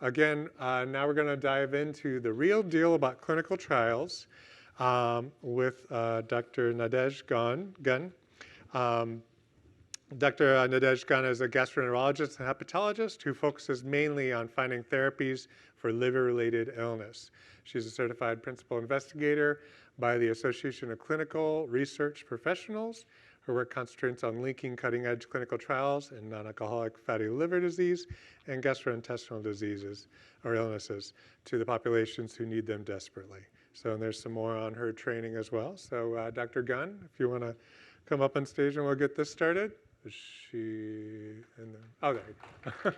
Again, now we're going to dive into the real deal about clinical trials with Dr. Nadege Gunn. Dr. Nadege Gunn is a gastroenterologist and hepatologist who focuses mainly on finding therapies for liver-related illness. She's a certified principal investigator by the Association of Clinical Research Professionals. Her work concentrates on linking cutting-edge clinical trials in non-alcoholic fatty liver disease and gastrointestinal diseases or illnesses to the populations who need them desperately. So and there's some more on her training as well. So Dr. Gunn, if you want to come up on stage and we'll get this started. Is she in the, oh, there you go.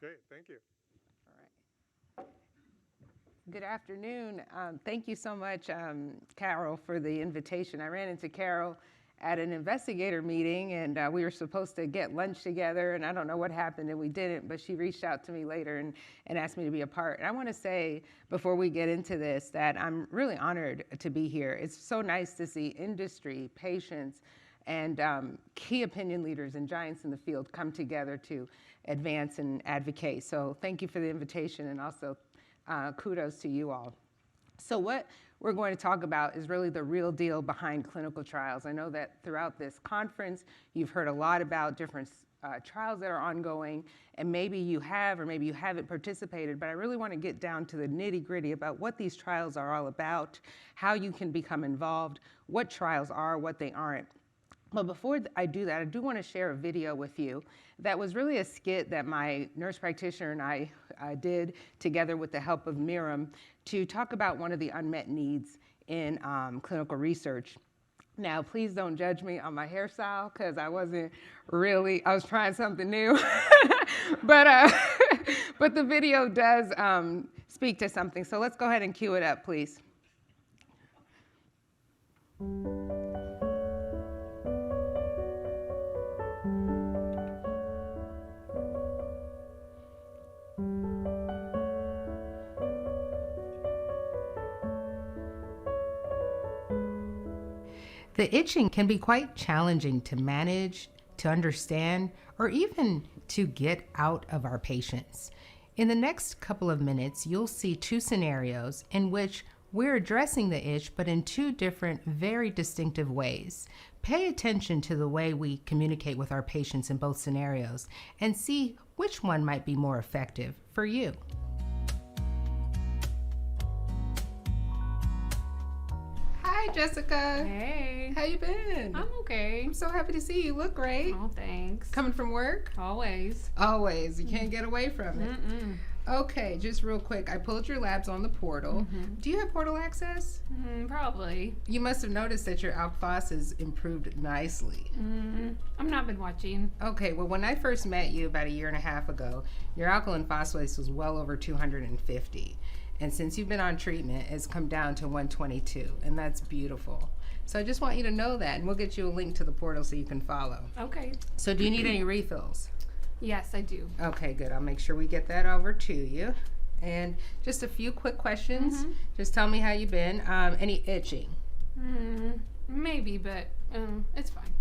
Great, thank you. Good afternoon. Thank you so much, Carol, for the invitation. I ran into Carol at an investigator meeting, and we were supposed to get lunch together, and I don't know what happened, and we didn't, but she reached out to me later and asked me to be a part. And I want to say, before we get into this, that I'm really honored to be here. It's so nice to see industry, patients, and key opinion leaders and giants in the field come together to advance and advocate. So thank you for the invitation, and also kudos to you all. So what we're going to talk about is really the real deal behind clinical trials. I know that throughout this conference, you've heard a lot about different trials that are ongoing, and maybe you have or maybe you haven't participated, but I really want to get down to the nitty-gritty about what these trials are all about, how you can become involved, what trials are, what they aren't. But before I do that, I do want to share a video with you that was really a skit that my nurse practitioner and I did together with the help of Miriam to talk about one of the unmet needs in clinical research. Now, please don't judge me on my hairstyle because I was trying something new. but the video does speak to something. So let's go ahead and cue it up, please. The itching can be quite challenging to manage, to understand, or even to get out of our patients. In the next couple of minutes, you'll see two scenarios in which we're addressing the itch, but in two different, very distinctive ways. Pay attention to the way we communicate with our patients in both scenarios and see which one might be more effective for you. Hi, Jessica. Hey. How you been? I'm okay. I'm so happy to see you. You look great. Oh, thanks. Coming from work? Always. Always. You can't get away from it. Mm-mm. Okay, just real quick. I pulled your labs on the portal. Mm-hmm. Do you have portal access? Probably. You must have noticed that your alk phos has improved nicely. I've not been watching. Okay, well, when I first met you about 1.5 years ago, your alkaline phosphatase was well over 250. And since you've been on treatment, it's come down to 122, and that's beautiful. So I just want you to know that, and we'll get you a link to the portal so you can follow. Okay. So do you need any refills? Yes, I do. Okay, good. I'll make sure we get that over to you. And just a few quick questions. Just tell me how you've been. Any itching? Maybe, but it's fine.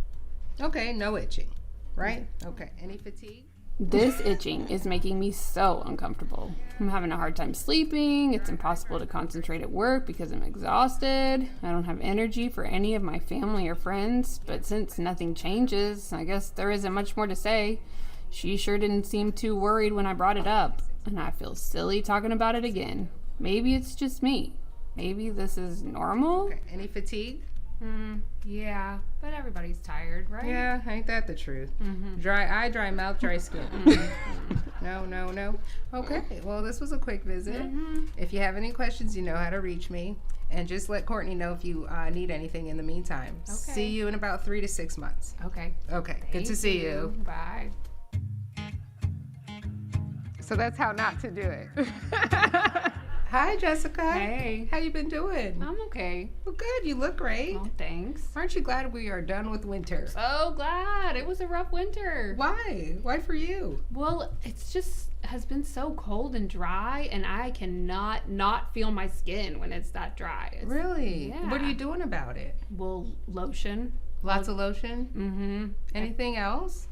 Okay, no itching, right? Okay. Any fatigue? This itching is making me so uncomfortable. I'm having a hard time sleeping. It's impossible to concentrate at work because I'm exhausted. I don't have energy for any of my family or friends. But since nothing changes, I guess there isn't much more to say. She sure didn't seem too worried when I brought it up. And I feel silly talking about it again. Maybe it's just me. Maybe this is normal? Okay. Any fatigue? Yeah, but everybody's tired, right? Yeah, ain't that the truth? Dry eye, dry mouth, dry skin. No. Okay, well, this was a quick visit. If you have any questions, you know how to reach me. And just let Courtney know if you need anything in the meantime. Okay. See you in about 3 to 6 months. Okay. Okay, good to see you. Bye. So that's how not to do it. Hi, Jessica. Hey. How you been doing? I'm okay. Well, good. You look great. Oh, thanks. Aren't you glad we are done with winter? So glad. It was a rough winter. Why? Why for you? Well, it's just has been so cold and dry, and I cannot not feel my skin when it's that dry. Really? Yeah. What are you doing about it? Well, lotion. Lots of lotion? Mm-hmm. Anything else?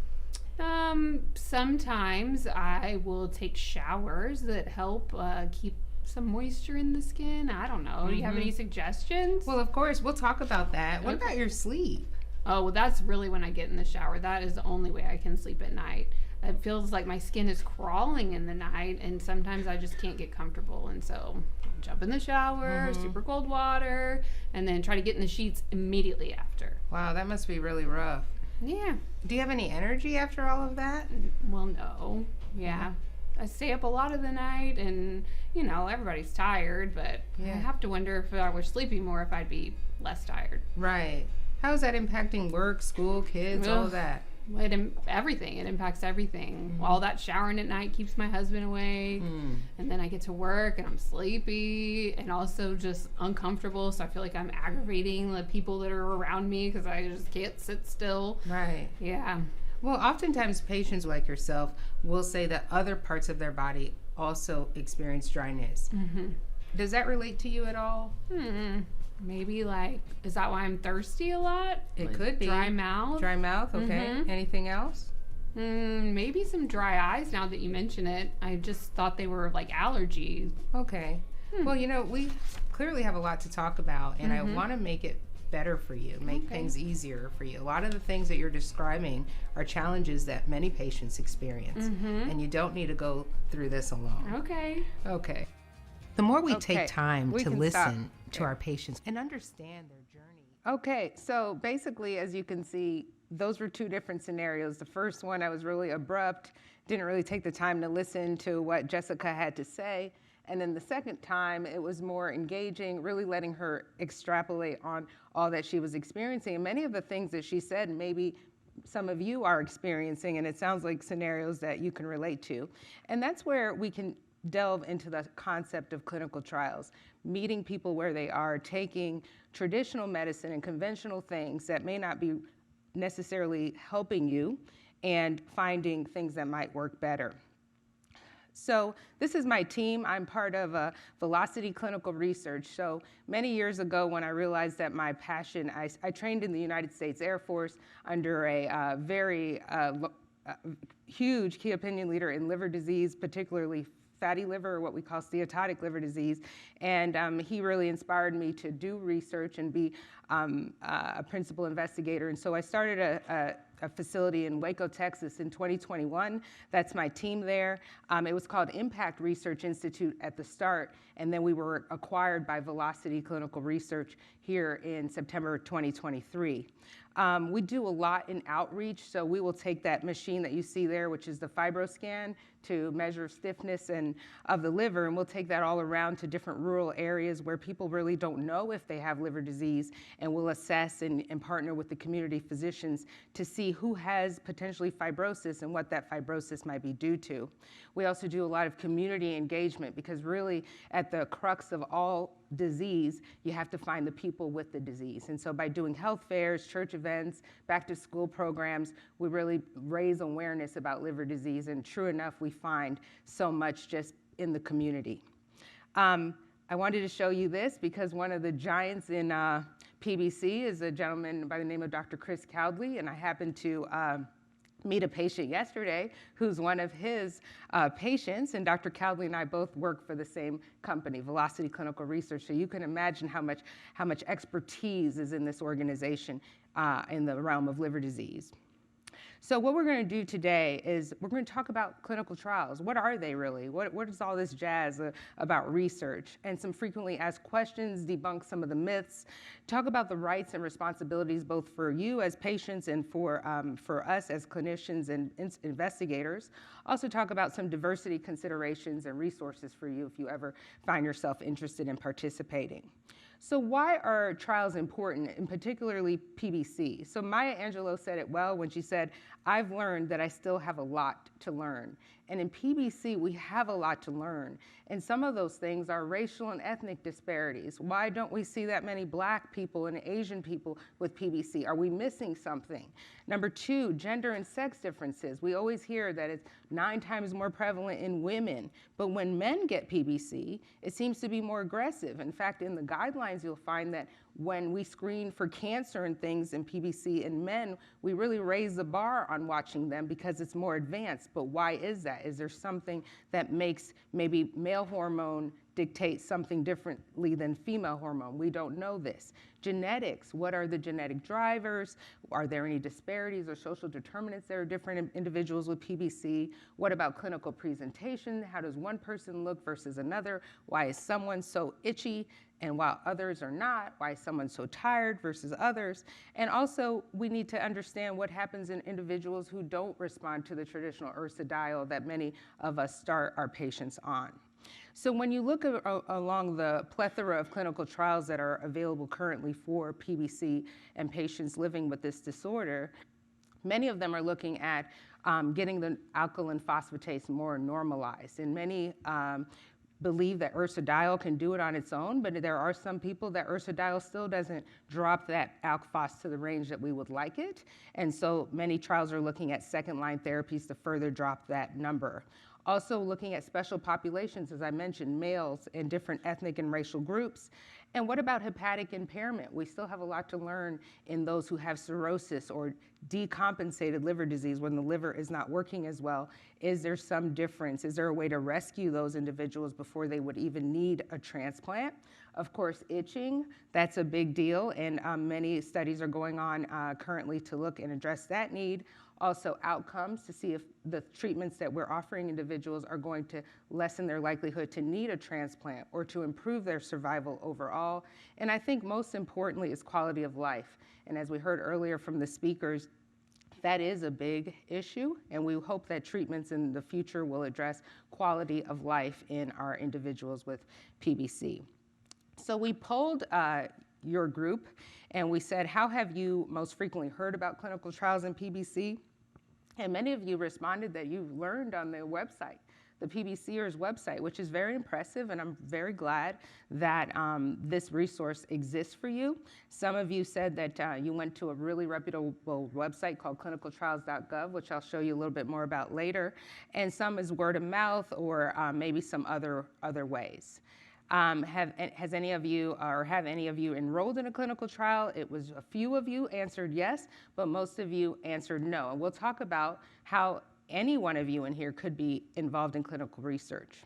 Sometimes I will take showers that help keep some moisture in the skin. I don't know. Do you have any suggestions? Well, of course, we'll talk about that. What about your sleep? Oh, well, that's really when I get in the shower. That is the only way I can sleep at night. It feels like my skin is crawling in the night, and sometimes I just can't get comfortable. And so I'll jump in the shower, super cold water, and then try to get in the sheets immediately after. Wow, that must be really rough. Yeah. Do you have any energy after all of that? Well, no. Yeah. I stay up a lot of the night, and, you know, everybody's tired, but I have to wonder if I were sleeping more, if I'd be less tired. Right. How is that impacting work, school, kids, all of that? Everything. It impacts everything. All that showering at night keeps my husband awake, and then I get to work and I'm sleepy and also just uncomfortable. So I feel like I'm aggravating the people that are around me because I just can't sit still. Right. Yeah. Well, oftentimes patients like yourself will say that other parts of their body also experience dryness. Does that relate to you at all? Maybe like, is that why I'm thirsty a lot? It Like could be. dry mouth. Dry mouth, okay. Anything else? Maybe some dry eyes now that you mention it. I just thought they were like allergies. Okay. Well, you know, we clearly have a lot to talk about, and I want to make it better for you, make things easier for you. A lot of the things that you're describing are challenges that many patients experience, and you don't need to go through this alone. Okay. Okay. The more we take time We to can listen stop. to our patients and understand their journey. Okay, so basically, as you can see, those were two different scenarios. The first one, I was really abrupt, didn't really take the time to listen to what Jessica had to say. And then the second time, it was more engaging, really letting her extrapolate on all that she was experiencing. And many of the things that she said, maybe some of you are experiencing, and it sounds like scenarios that you can relate to. And that's where we can delve into the concept of clinical trials, meeting people where they are, taking traditional medicine and conventional things that may not be necessarily helping you, and finding things that might work better. So this is my team. I'm part of Velocity Clinical Research. So many years ago, when I realized that my passion, I trained in the United States Air Force under a very huge key opinion leader in liver disease, particularly fatty liver, or what we call steatotic liver disease. And he really inspired me to do research and be a principal investigator. And so I started a facility in Waco, Texas in 2021. That's my team there. It was called Impact Research Institute at the start, and then we were acquired by Velocity Clinical Research here in September 2023. We do a lot in outreach, so we will take that machine that you see there, which is the FibroScan, to measure stiffness of the liver, and we'll take that all around to different rural areas where people really don't know if they have liver disease, and we'll assess and partner with the community physicians to see who has potentially fibrosis and what that fibrosis might be due to. We also do a lot of community engagement, because really at the crux of all disease, you have to find the people with the disease. And so by doing health fairs, church events, back to school programs, we really raise awareness about liver disease, and true enough, we find so much just in the community. I wanted to show you this because one of the giants in PBC is a gentleman by the name of Dr. Chris Cowdley, and I happened to meet a patient yesterday who's one of his patients, and Dr. Cowdley and I both work for the same company, Velocity Clinical Research, so you can imagine how much expertise is in this organization in the realm of liver disease. So what we're going to do today is we're going to talk about clinical trials. What are they really? What is all this jazz about research? And some frequently asked questions, debunk some of the myths, talk about the rights and responsibilities both for you as patients and for us as clinicians and investigators. Also talk about some diversity considerations and resources for you if you ever find yourself interested in participating. So why are trials important, and particularly PBC? So Maya Angelou said it well when she said, "I've learned that I still have a lot to learn." And in PBC, we have a lot to learn. And some of those things are racial and ethnic disparities. Why don't we see that many Black people and Asian people with PBC? Are we missing something? Number two, gender and sex differences. We always hear that it's 9 times more prevalent in women, but when men get PBC, it seems to be more aggressive. In fact, in the guidelines, you'll find that when we screen for cancer and things in PBC in men, we really raise the bar on watching them because it's more advanced. But why is that? Is there something that makes maybe male hormone dictate something differently than female hormone? We don't know this. Genetics, what are the genetic drivers? Are there any disparities or social determinants that are different in individuals with PBC? What about clinical presentation? How does one person look versus another? Why is someone so itchy and while others are not? Why is someone so tired versus others? And also, we need to understand what happens in individuals who don't respond to the traditional ursodiol that many of us start our patients on. So when you look along the plethora of clinical trials that are available currently for PBC and patients living with this disorder, many of them are looking at getting the alkaline phosphatase more normalized. And many believe that ursodiol can do it on its own, but there are some people that ursodiol still doesn't drop that alk phos to the range that we would like it. And so many trials are looking at second-line therapies to further drop that number. Also looking at special populations, as I mentioned, males and different ethnic and racial groups. And what about hepatic impairment? We still have a lot to learn in those who have cirrhosis or decompensated liver disease when the liver is not working as well. Is there some difference? Is there a way to rescue those individuals before they would even need a transplant? Of course, itching, that's a big deal, and many studies are going on currently to look and address that need. Also outcomes to see if the treatments that we're offering individuals are going to lessen their likelihood to need a transplant or to improve their survival overall. And I think most importantly is quality of life. And as we heard earlier from the speakers, that is a big issue, and we hope that treatments in the future will address quality of life in our individuals with PBC. So we polled your group, and we said, how have you most frequently heard about clinical trials in PBC? And many of you responded that you've learned on the website, the PBCers website, which is very impressive, and I'm very glad that this resource exists for you. Some of you said that you went to a really reputable website called clinicaltrials.gov, which I'll show you a little bit more about later, and some is word of mouth or maybe some other ways. Have any of you enrolled in a clinical trial? It was a few of you answered yes, but most of you answered no. And we'll talk about how any one of you in here could be involved in clinical research.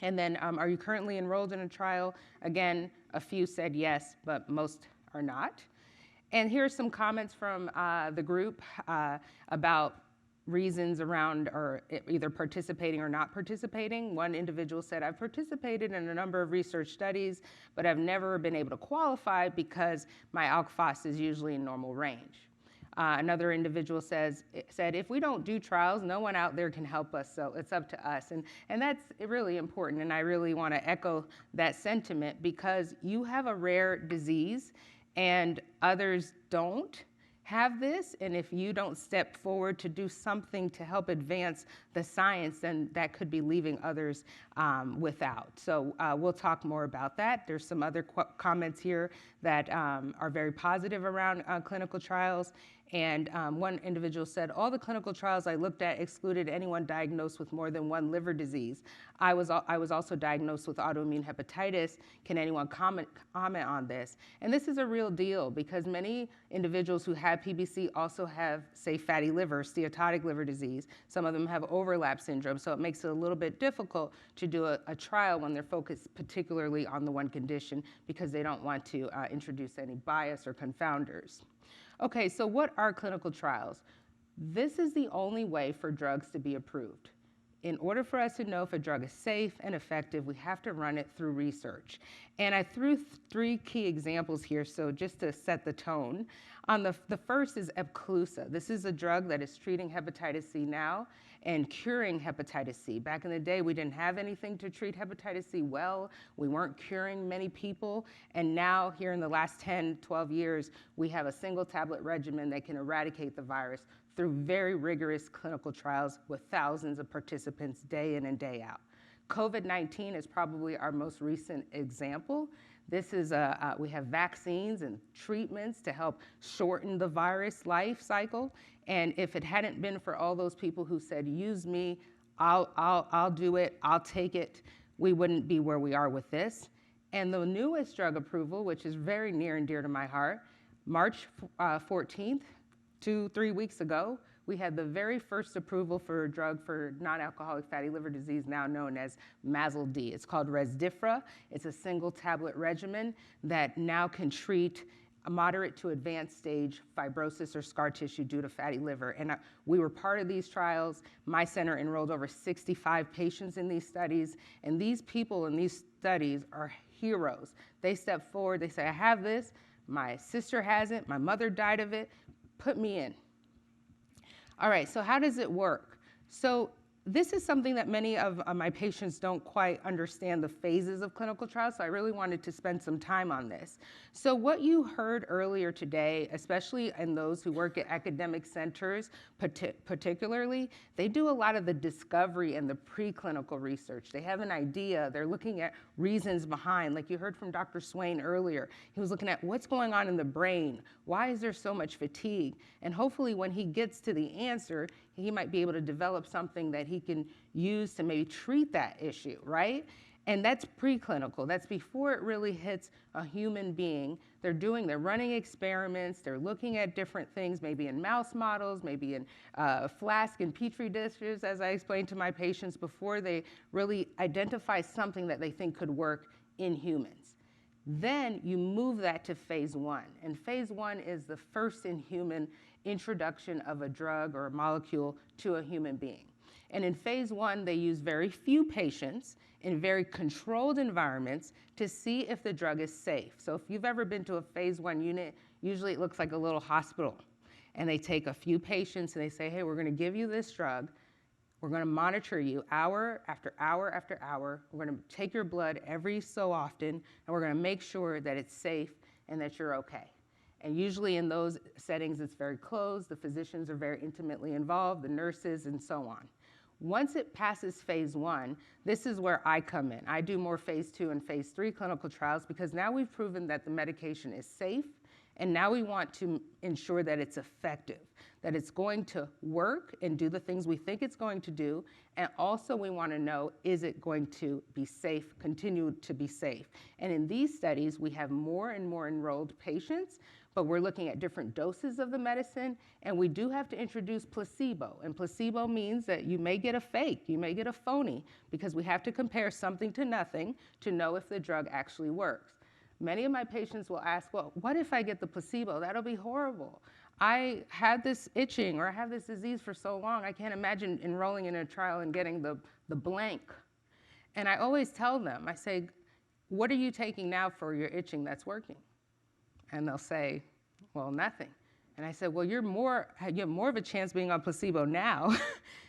And then, are you currently enrolled in a trial? Again, a few said yes, but most are not. And here are some comments from the group about reasons around or either participating or not participating. One individual said, I've participated in a number of research studies, but I've never been able to qualify because my alk phos is usually in normal range. Another individual said, if we don't do trials, no one out there can help us, so it's up to us. And that's really important, and I really want to echo that sentiment because you have a rare disease and others don't have this, and if you don't step forward to do something to help advance the science, then that could be leaving others without. So we'll talk more about that. There's some other comments here that are very positive around clinical trials. And one individual said, all the clinical trials I looked at excluded anyone diagnosed with more than one liver disease. I was also diagnosed with autoimmune hepatitis. Can anyone comment on this? And this is a real deal because many individuals who have PBC also have, say, fatty liver, steatotic liver disease. Some of them have overlap syndrome, so it makes it a little bit difficult to do a trial when they're focused particularly on the one condition because they don't want to introduce any bias or confounders. Okay, so what are clinical trials? This is the only way for drugs to be approved. In order for us to know if a drug is safe and effective, we have to run it through research. And I threw 3 key examples here, so just to set the tone. The first is Epclusa. This is a drug that is treating hepatitis C now and curing hepatitis C. Back in the day, we didn't have anything to treat hepatitis C well. We weren't curing many people. And now, here in the last 10, 12 years, we have a single tablet regimen that can eradicate the virus through very rigorous clinical trials with thousands of participants day in and day out. COVID-19 is probably our most recent example. This is we have vaccines and treatments to help shorten the virus life cycle. And if it hadn't been for all those people who said, use me, I'll do it, I'll take it, we wouldn't be where we are with this. And the newest drug approval, which is very near and dear to my heart, March 14th, 3 weeks ago, we had the very first approval for a drug for non-alcoholic fatty liver disease, now known as MASLD. It's called Rezdiffra. It's a single tablet regimen that now can treat a moderate to advanced stage fibrosis or scar tissue due to fatty liver. And we were part of these trials. My center enrolled over 65 patients in these studies. And these people in these studies are heroes. They step forward, they say, I have this, my sister has it, my mother died of it, put me in. All right, so how does it work? So this is something that many of my patients don't quite understand the phases of clinical trials, so I really wanted to spend some time on this. So what you heard earlier today, especially in those who work at academic centers particularly, they do a lot of the discovery and the preclinical research. They have an idea, they're looking at reasons behind, like you heard from Dr. Swain earlier. He was looking at what's going on in the brain, why is there so much fatigue? And hopefully when he gets to the answer, he might be able to develop something that he can use to maybe treat that issue, right? And that's preclinical. That's before it really hits a human being. They're running experiments. They're looking at different things, maybe in mouse models, maybe in flask and petri dishes, as I explained to my patients, before they really identify something that they think could work in humans. Then you move that to phase 1. And phase 1 is the first in human introduction of a drug or a molecule to a human being. And in phase 1, they use very few patients in very controlled environments to see if the drug is safe. So if you've ever been to a phase 1 unit, usually it looks like a little hospital. And they take a few patients and they say, hey, we're going to give you this drug. We're going to monitor you hour after hour after hour. We're going to take your blood every so often, and we're going to make sure that it's safe and that you're okay. And usually in those settings, it's very closed. The physicians are very intimately involved, the nurses, and so on. Once it passes phase 1, this is where I come in. I do more phase 2 and phase 3 clinical trials because now we've proven that the medication is safe, and now we want to ensure that it's effective, that it's going to work and do the things we think it's going to do, and also we want to know, is it going to be safe, continue to be safe? And in these studies, we have more and more enrolled patients, but we're looking at different doses of the medicine, and we do have to introduce placebo. And placebo means that you may get a fake, you may get a phony, because we have to compare something to nothing to know if the drug actually works. Many of my patients will ask, well, what if I get the placebo? That'll be horrible. I had this itching or I have this disease for so long, I can't imagine enrolling in a trial and getting the blank. And I always tell them, I say, what are you taking now for your itching that's working? And they'll say, well, nothing. And I said, well, you have more of a chance being on placebo now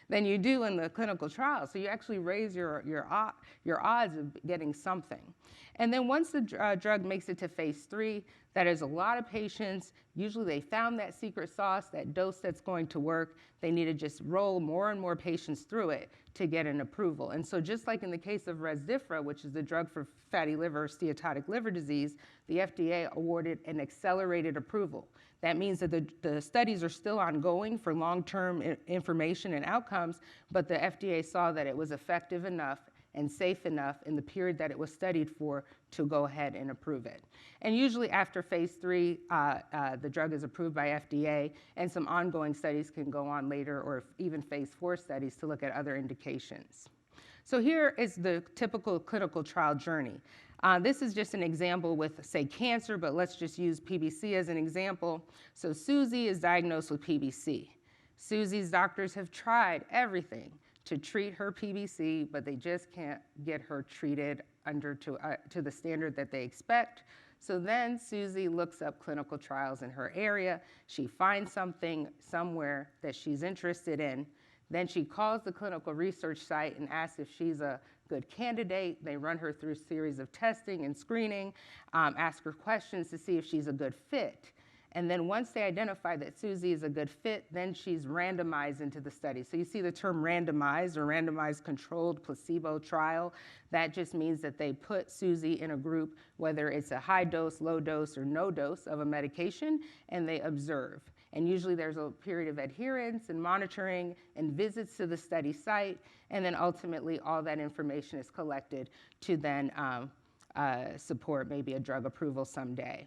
than you do in the clinical trial. So you actually raise your odds of getting something. And then once the drug makes it to phase 3, that is a lot of patients. Usually they found that secret sauce, that dose that's going to work. They need to just roll more and more patients through it to get an approval. And so just like in the case of Rezdiffra, which is the drug for fatty liver, steatotic liver disease, the FDA awarded an accelerated approval. That means that the studies are still ongoing for long-term information and outcomes, but the FDA saw that it was effective enough and safe enough in the period that it was studied for to go ahead and approve it. And usually after phase 3, the drug is approved by FDA, and some ongoing studies can go on later, or even phase 4 studies to look at other indications. So here is the typical clinical trial journey. This is just an example with, say, cancer, but let's just use PBC as an example. So Susie is diagnosed with PBC. Susie's doctors have tried everything to treat her PBC, but they just can't get her treated to the standard that they expect. So then Susie looks up clinical trials in her area. She finds something somewhere that she's interested in. Then she calls the clinical research site and asks if she's a good candidate. They run her through a series of testing and screening, ask her questions to see if she's a good fit. And then once they identify that Susie is a good fit, then she's randomized into the study. So you see the term randomized or randomized controlled placebo trial. That just means that they put Susie in a group, whether it's a high dose, low dose, or no dose of a medication, and they observe. And usually there's a period of adherence and monitoring and visits to the study site, and then ultimately all that information is collected to then support maybe a drug approval someday.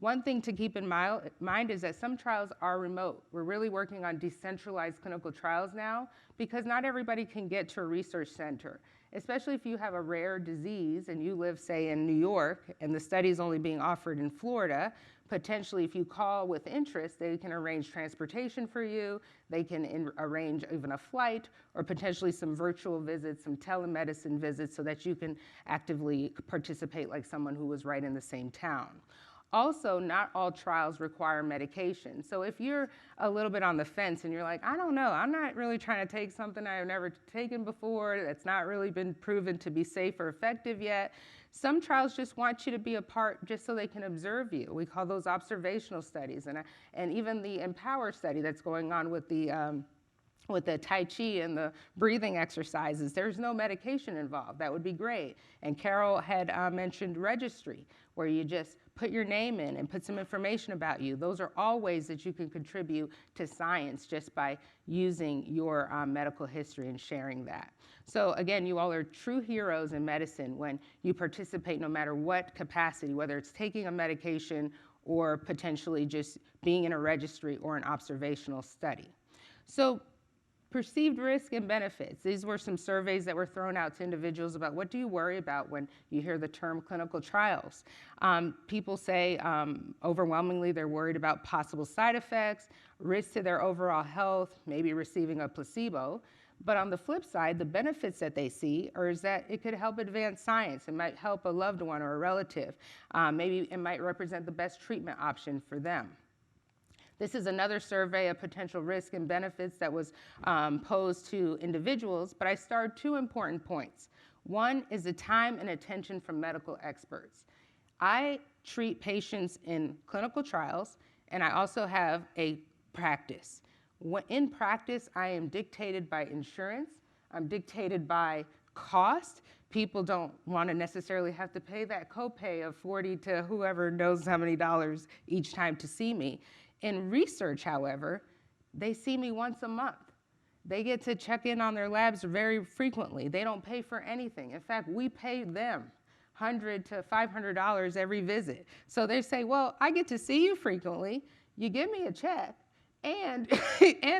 One thing to keep in mind is that some trials are remote. We're really working on decentralized clinical trials now because not everybody can get to a research center, especially if you have a rare disease and you live, say, in New York and the study is only being offered in Florida. Potentially, if you call with interest, they can arrange transportation for you, they can arrange even a flight, or potentially some virtual visits, some telemedicine visits, so that you can actively participate like someone who was right in the same town. Also, not all trials require medication. So if you're a little bit on the fence and you're like, I don't know, I'm not really trying to take something I've never taken before, that's not really been proven to be safe or effective yet, some trials just want you to be a part just so they can observe you. We call those observational studies. And even the Empower study that's going on with the Tai Chi and the breathing exercises, there's no medication involved. That would be great. And Carol had mentioned registry, where you just put your name in and put some information about you. Those are all ways that you can contribute to science just by using your medical history and sharing that. So again, you all are true heroes in medicine when you participate no matter what capacity, whether it's taking a medication or potentially just being in a registry or an observational study. So perceived risk and benefits. These were some surveys that were thrown out to individuals about what do you worry about when you hear the term clinical trials. People say overwhelmingly they're worried about possible side effects, risk to their overall health, maybe receiving a placebo. But on the flip side, the benefits that they see is that it could help advance science. It might help a loved one or a relative. Maybe it might represent the best treatment option for them. This is another survey of potential risk and benefits that was posed to individuals, but I starred 2 important points. One is the time and attention from medical experts. I treat patients in clinical trials, and I also have a practice. In practice, I am dictated by insurance. I'm dictated by cost. People don't want to necessarily have to pay that copay of $40 to whoever knows how many dollars each time to see me. In research, however, they see me once a month. They get to check in on their labs very frequently. They don't pay for anything. In fact, we pay them $100 to $500 every visit. So they say, well, I get to see you frequently. You give me a check, and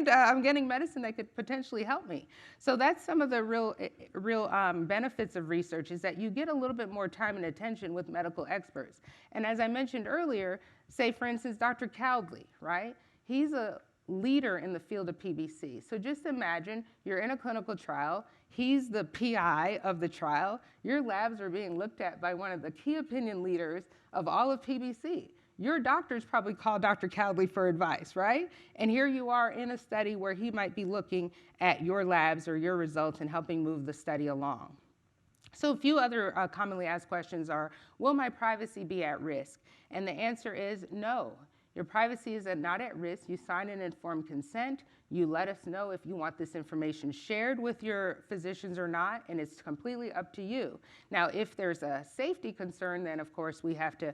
I'm getting medicine that could potentially help me. So that's some of the real benefits of research, is that you get a little bit more time and attention with medical experts. And as I mentioned earlier, say for instance, Dr. Cowdley, right? He's a leader in the field of PBC. So just imagine you're in a clinical trial, he's the PI of the trial, your labs are being looked at by one of the key opinion leaders of all of PBC. Your doctors probably call Dr. Cowdley for advice, right? And here you are in a study where he might be looking at your labs or your results and helping move the study along. So a few other commonly asked questions are, will my privacy be at risk? And the answer is no. Your privacy is not at risk. You sign an informed consent. You let us know if you want this information shared with your physicians or not, and it's completely up to you. Now, if there's a safety concern, then of course we have to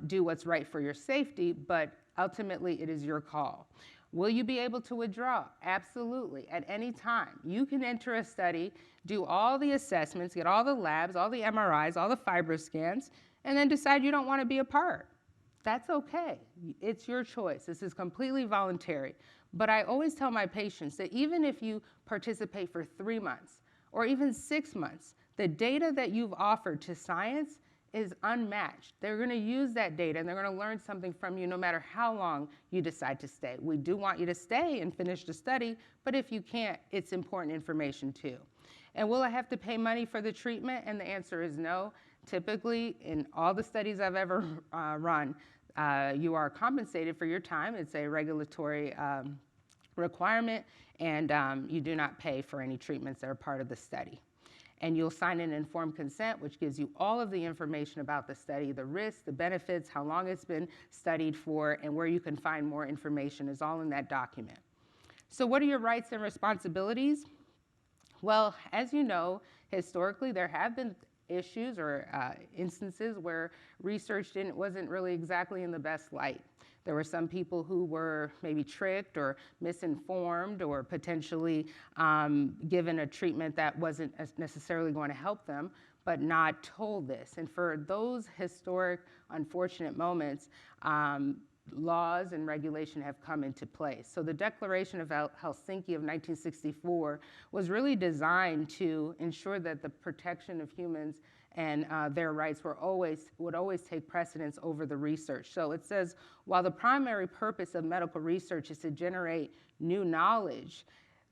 do what's right for your safety, but ultimately it is your call. Will you be able to withdraw? Absolutely, at any time. You can enter a study, do all the assessments, get all the labs, all the MRIs, all the fibroscans, and then decide you don't want to be a part. That's okay. It's your choice. This is completely voluntary. But I always tell my patients that even if you participate for 3 months or even 6 months, the data that you've offered to science is unmatched. They're going to use that data and they're going to learn something from you no matter how long you decide to stay. We do want you to stay and finish the study, but if you can't, it's important information too. And will I have to pay money for the treatment? And the answer is no. Typically, in all the studies I've ever run, you are compensated for your time. It's a regulatory requirement, and you do not pay for any treatments that are part of the study. and you'll sign an informed consent, which gives you all of the information about the study, the risks, the benefits, how long it's been studied for, and where you can find more information is all in that document. So what are your rights and responsibilities? Well, as you know, historically, there have been issues or instances where research wasn't really exactly in the best light. There were some people who were maybe tricked or misinformed or potentially given a treatment that wasn't necessarily going to help them, but not told this. And for those historic, unfortunate moments, laws and regulation have come into place. So the Declaration of Helsinki of 1964 was really designed to ensure that the protection of humans and their rights would always take precedence over the research. So it says, while the primary purpose of medical research is to generate new knowledge,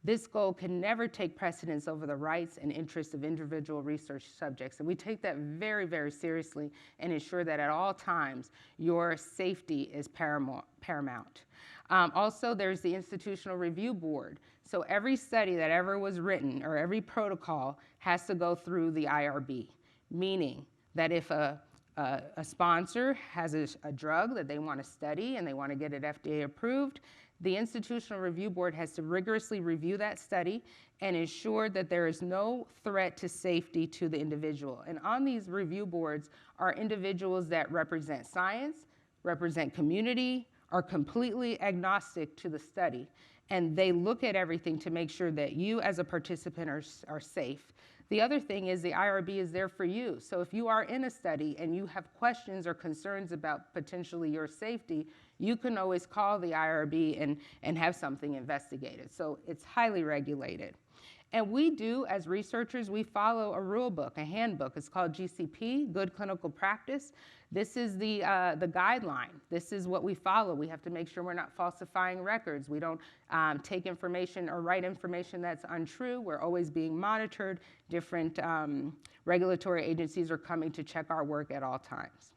this goal can never take precedence over the rights and interests of individual research subjects. And we take that very, very seriously and ensure that at all times your safety is paramount. Also, there's the Institutional Review Board. So every study that ever was written or every protocol has to go through the IRB, meaning that if a sponsor has a drug that they want to study and they want to get it FDA approved, the Institutional Review Board has to rigorously review that study and ensure that there is no threat to safety to the individual. And on these review boards are individuals that represent science, represent community, are completely agnostic to the study. And they look at everything to make sure that you as a participant are safe. The other thing is the IRB is there for you. So if you are in a study and you have questions or concerns about potentially your safety, you can always call the IRB and have something investigated. So it's highly regulated. And we do, as researchers, we follow a rule book, a handbook. It's called GCP, Good Clinical Practice. This is the guideline. This is what we follow. We have to make sure we're not falsifying records. We don't take information or write information that's untrue. We're always being monitored. Different regulatory agencies are coming to check our work at all times.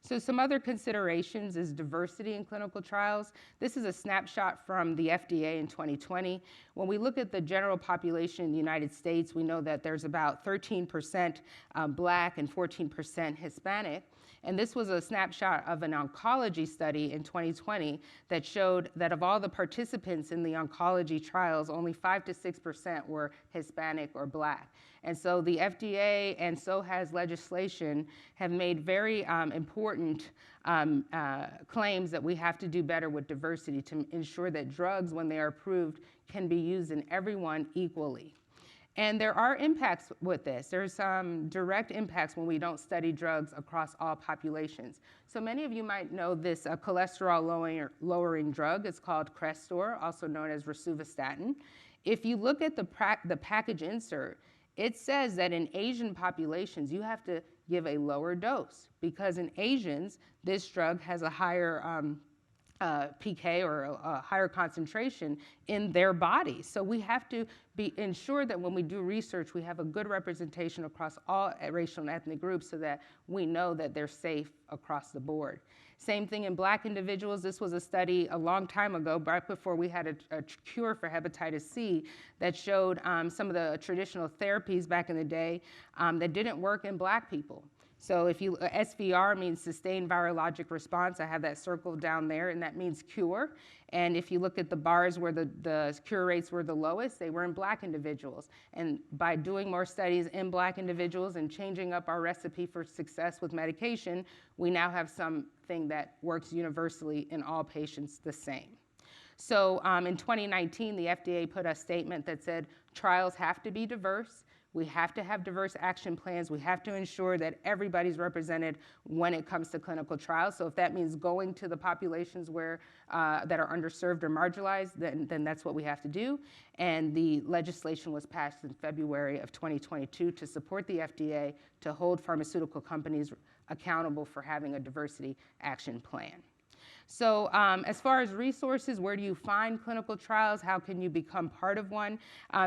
So some other considerations is diversity in clinical trials. This is a snapshot from the FDA in 2020. When we look at the general population in the United States, we know that there's about 13% Black and 14% Hispanic. And this was a snapshot of an oncology study in 2020 that showed that of all the participants in the oncology trials, only 5 to 6% were Hispanic or Black. And so the FDA, and so has legislation, have made very important claims that we have to do better with diversity to ensure that drugs, when they are approved, can be used in everyone equally. And there are impacts with this. There's some direct impacts when we don't study drugs across all populations. So many of you might know this cholesterol lowering drug. It's called Crestor, also known as rosuvastatin. If you look at the package insert, it says that in Asian populations, you have to give a lower dose because in Asians, this drug has a higher PK or a higher concentration in their body. So we have to ensure that when we do research, we have a good representation across all racial and ethnic groups so that we know that they're safe across the board. Same thing in Black individuals. This was a study a long time ago, right before we had a cure for hepatitis C, that showed some of the traditional therapies back in the day that didn't work in Black people. So if SVR means sustained virologic response. I have that circled down there, and that means cure. And if you look at the bars where the cure rates were the lowest, they were in Black individuals. And by doing more studies in Black individuals and changing up our recipe for success with medication, we now have something that works universally in all patients the same. So in 2019, the FDA put a statement that said trials have to be diverse. We have to have diverse action plans. We have to ensure that everybody's represented when it comes to clinical trials. So if that means going to the populations where that are underserved or marginalized, then that's what we have to do. And the legislation was passed in February of 2022 to support the FDA to hold pharmaceutical companies accountable for having a diversity action plan. So as far as resources, where do you find clinical trials? How can you become part of one?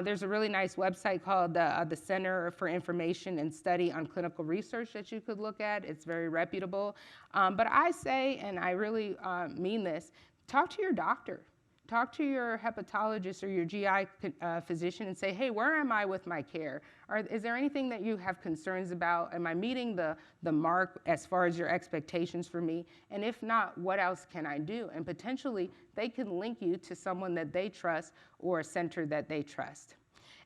There's a really nice website called the Center for Information and Study on Clinical Research that you could look at. It's very reputable. But I say, and I really mean this, talk to your doctor. talk to your hepatologist or your GI physician and say, hey, where am I with my care? Is there anything that you have concerns about? Am I meeting the mark as far as your expectations for me? And if not, what else can I do? And potentially, they can link you to someone that they trust or a center that they trust.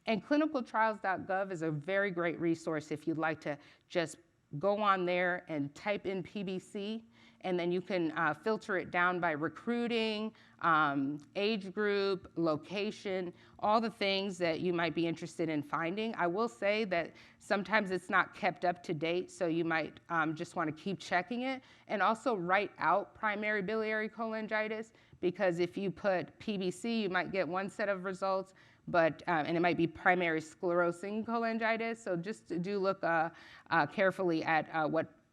And clinicaltrials.gov is a very great resource if you'd like to just go on there and type in PBC, and then you can filter it down by recruiting, age group, location, all the things that you might be interested in finding. I will say that sometimes it's not kept up to date, so you might just want to keep checking it. And also write out primary biliary cholangitis, because if you put PBC, you might get one set of results, but and it might be primary sclerosing cholangitis. So just do look carefully at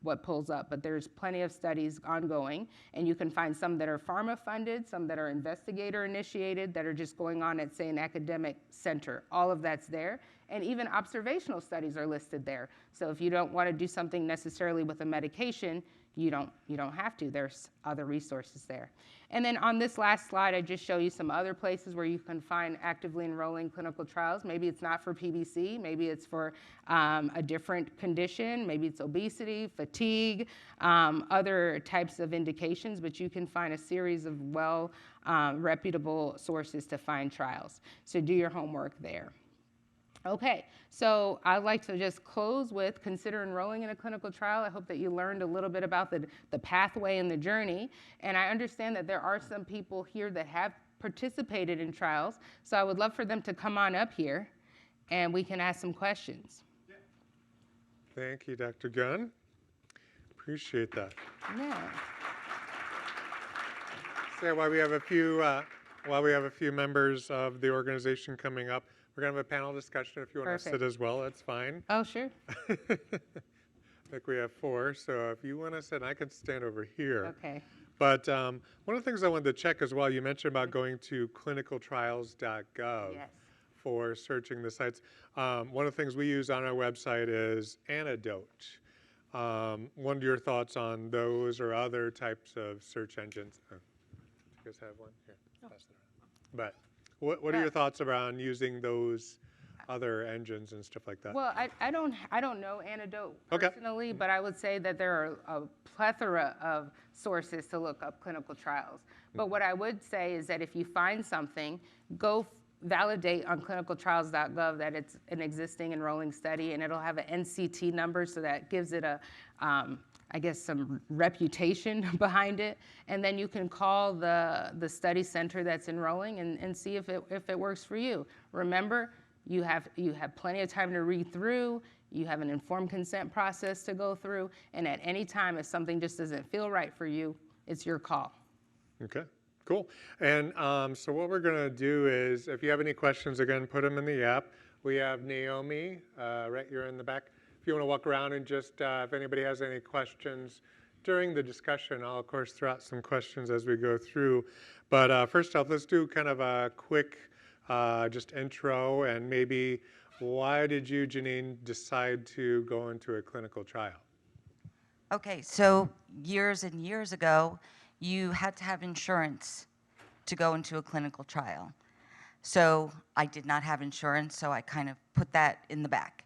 what pulls up, but there's plenty of studies ongoing, and you can find some that are pharma funded, some that are investigator initiated, that are just going on at, say, an academic center. All of that's there, and even observational studies are listed there. So if you don't want to do something necessarily with a medication, you don't have to. There's other resources there. And then on this last slide, I just show you some other places where you can find actively enrolling clinical trials. Maybe it's not for PBC, maybe it's for a different condition, maybe it's obesity, fatigue, other types of indications, but you can find a series of reputable sources to find trials. So do your homework there. Okay, so I'd like to just close with consider enrolling in a clinical trial. I hope that you learned a little bit about the pathway and the journey. And I understand that there are some people here that have participated in trials. So I would love for them to come on up here and we can ask some questions. Thank you, Dr. Gunn. Appreciate that. Yeah. So while we have a few members of the organization coming up, we're going to have a panel discussion. If you want to sit as well, that's fine. Oh, sure. I think we have 4, so if you want to sit, I can stand over here. Okay. But one of the things I wanted to check as well, you mentioned about going to clinicaltrials.gov for searching the sites. One of the things we use on our website is Antidote. What are your thoughts on those or other types of search engines? Do you guys have one? Here, pass it around. But what are your thoughts around using those other engines and stuff like that? Well, I don't know Antidote personally, but I would say that there are a plethora of sources to look up clinical trials. But what I would say is that if you find something, go validate on clinicaltrials.gov that it's an existing enrolling study, and it'll have an NCT number, so that gives it I guess some reputation behind it, and then you can call the study center that's enrolling and see if it works for you. Remember, you have plenty of time to read through, you have an informed consent process to go through, and at any time if something just doesn't feel right for you, it's your call. Okay, cool. And so what we're going to do is, if you have any questions, again, put them in the app. We have Naomi right here in the back. If you want to walk around and just, if anybody has any questions during the discussion, I'll, of course, throw out some questions as we go through. But first off, let's do kind of a quick just intro, and maybe why did you, Janine, decide to go into a clinical trial? Okay, so years and years ago, you had to have insurance to go into a clinical trial. So I did not have insurance, so I kind of put that in the back.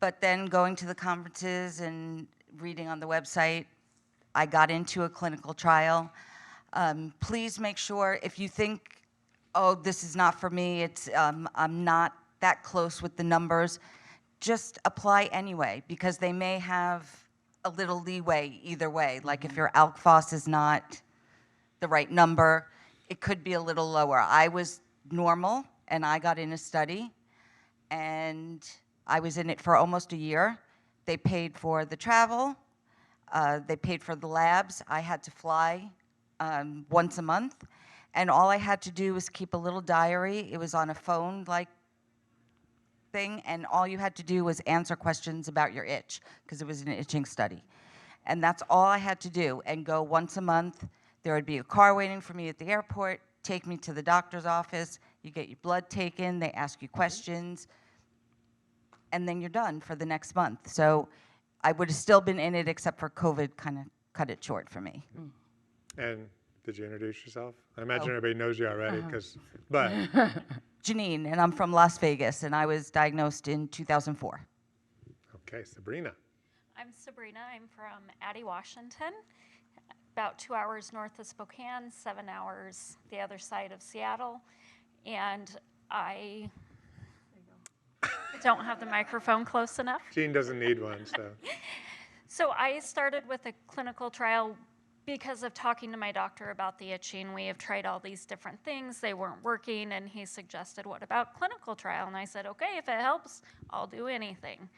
But then going to the conferences and reading on the website, I got into a clinical trial. Please make sure, if you think, oh, this is not for me, it's I'm not that close with the numbers, just apply anyway, because they may have a little leeway either way. Like if your ALK phos is not the right number, it could be a little lower. I was normal, and I got in a study, and I was in it for almost a year. They paid for the travel. They paid for the labs. I had to fly once a month, and all I had to do was keep a little diary. It was on a phone-like thing, and all you had to do was answer questions about your itch, because it was an itching study. And that's all I had to do, and go once a month. There would be a car waiting for me at the airport, take me to the doctor's office, you get your blood taken, they ask you questions, and then you're done for the next month. So I would have still been in it, except for COVID kind of cut it short for me. And Did you introduce yourself? I imagine everybody knows you already, but Janine, and I'm from Las Vegas, and I was diagnosed in 2004. okay, Sabrina. I'm Sabrina. I'm from Addie, Washington, about 2 hours north of Spokane, 7 hours the other side of Seattle. And I don't have the microphone close enough. Jean doesn't need one, so. So I started with a clinical trial because of talking to my doctor about the itching. We have tried all these different things. They weren't working, and he suggested, what about clinical trial? And I said, okay, if it helps, I'll do anything.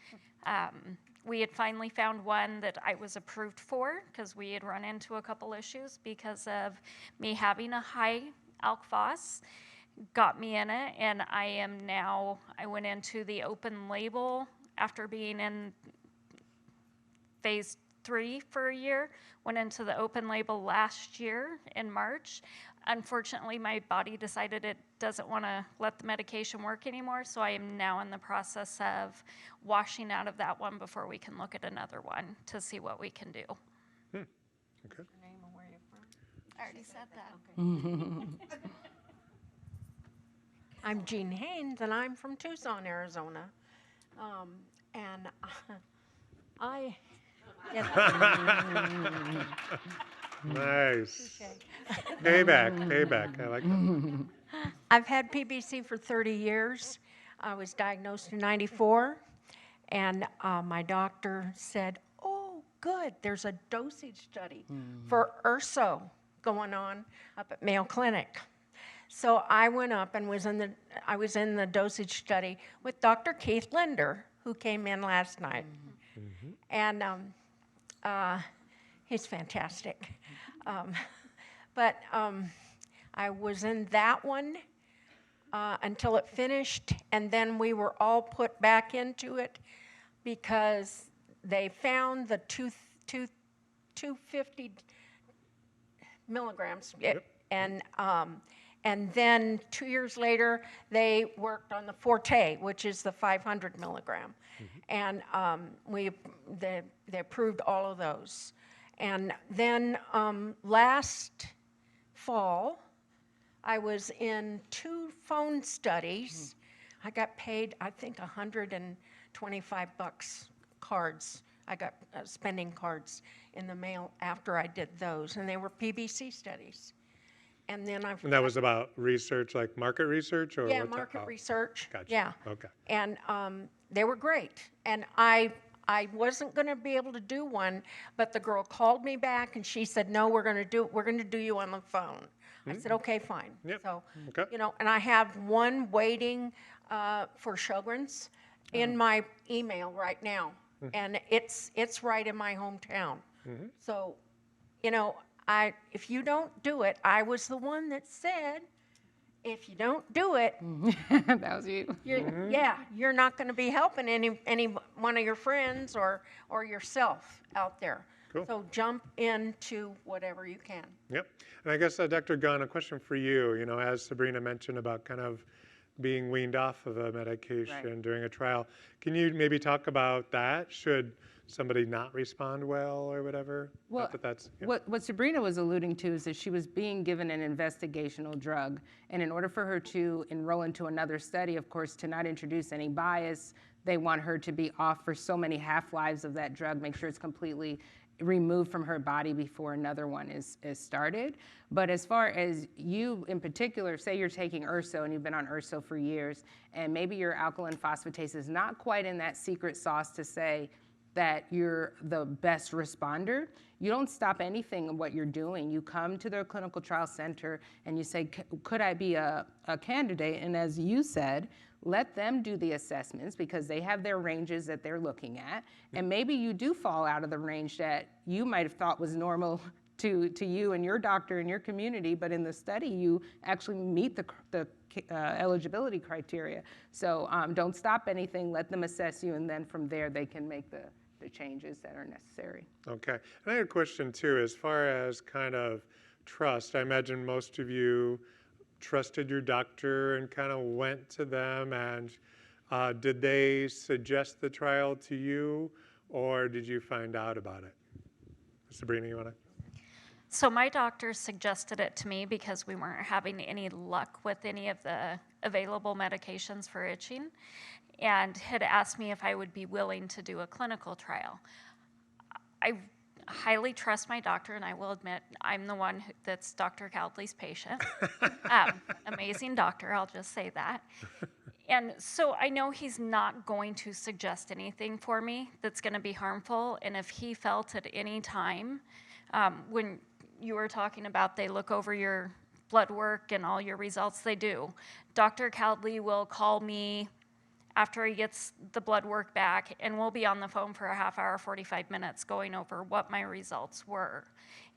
We had finally found one that I was approved for because we had run into a couple issues because of me having a high alk phos, got me in it, and I went into the open label after being in phase 3 for a year, went into the open label last year in March. Unfortunately, my body decided it doesn't want to let the medication work anymore, so I am now in the process of washing out of that one before we can look at another one to see what we can do. Okay. I already said that. I'm Jean Haynes, and I'm from Tucson, Arizona. And I Nice. Payback. I like that. I've had PBC for 30 years. I was diagnosed in 94, and my doctor said, oh, good, there's a dosage study for URSO going on up at Mayo Clinic. So I went up and I was in the dosage study with Dr. Keith Linder, who came in last night. And he's fantastic. But I was in that one until it finished, and then we were all put back into it because they found the 250 milligrams. Yep. And then 2 years later, they worked on the Forte, which is the 500 milligram. And they approved all of those. And then last fall, I was in 2 phone studies. I got paid, I think, $125 cards. I got spending cards in the mail after I did those, and they were PBC studies. And then And that was about research, like market research, or yeah, what market research. Gotcha. Yeah. Okay. And they were great. And I wasn't going to be able to do one, but the girl called me back and she said, "No, we're going to do you on the phone." I said, "Okay, fine." Yep. So, Okay. and I have one waiting for Sjogren's in my email right now, and it's right in my hometown. So, if you don't do it, I was the one that said, if you don't do it, That was you. you're not going to be helping any one of your friends or yourself out there. Cool. So jump into whatever you can. Yep. And I guess, Dr. Gunn, a question for you. As Sabrina mentioned about kind of being weaned off of a medication during a trial, can you maybe talk about that? Should somebody not respond well or whatever? Well, what Sabrina was alluding to is that she was being given an investigational drug, and in order for her to enroll into another study, of course, to not introduce any bias, they want her to be off for so many half-lives of that drug, make sure it's completely removed from her body before another one is started. But as far as you in particular, say you're taking URSO and you've been on URSO for years, and maybe your alkaline phosphatase is not quite in that secret sauce to say that you're the best responder, you don't stop anything of what you're doing. You come to the clinical trial center and you say, could I be a candidate? And as you said, let them do the assessments because they have their ranges that they're looking at. And maybe you do fall out of the range that you might have thought was normal to you and your doctor and your community, but in the study you actually meet the eligibility criteria. So don't stop anything, let them assess you, and then from there they can make the changes that are necessary. Okay. And I had a question too, as far as kind of trust. I imagine most of you trusted your doctor and kind of went to them, and did they suggest the trial to you, or did you find out about it? Sabrina, you want to? So my doctor suggested it to me because we weren't having any luck with any of the available medications for itching, and had asked me if I would be willing to do a clinical trial. I highly trust my doctor, and I will admit I'm the one that's Dr. Cowdley's patient. Amazing doctor, I'll just say that. And so I know he's not going to suggest anything for me that's going to be harmful. And if he felt at any time, when you were talking about they look over your blood work and all your results, they do. Dr. Cowdley will call me after he gets the blood work back, and we'll be on the phone for a half hour, 45 minutes, going over what my results were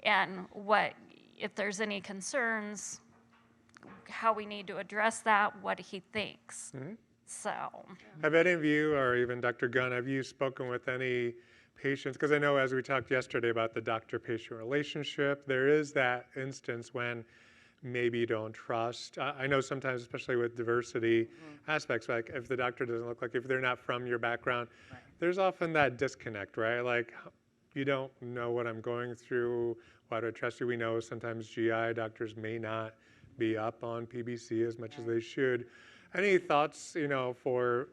and what, if there's any concerns, how we need to address that, what he thinks. So, Have any of you, or even Dr. Gunn, have you spoken with any patients? Because I know as we talked yesterday about the doctor-patient relationship, there is that instance when maybe you don't trust. I know sometimes, especially with diversity aspects, like if the doctor doesn't look like, if they're not from your background, there's often that disconnect, right? Like, you don't know what I'm going through, why do I trust you? We know sometimes GI doctors may not be up on PBC as much as they should. Any thoughts, for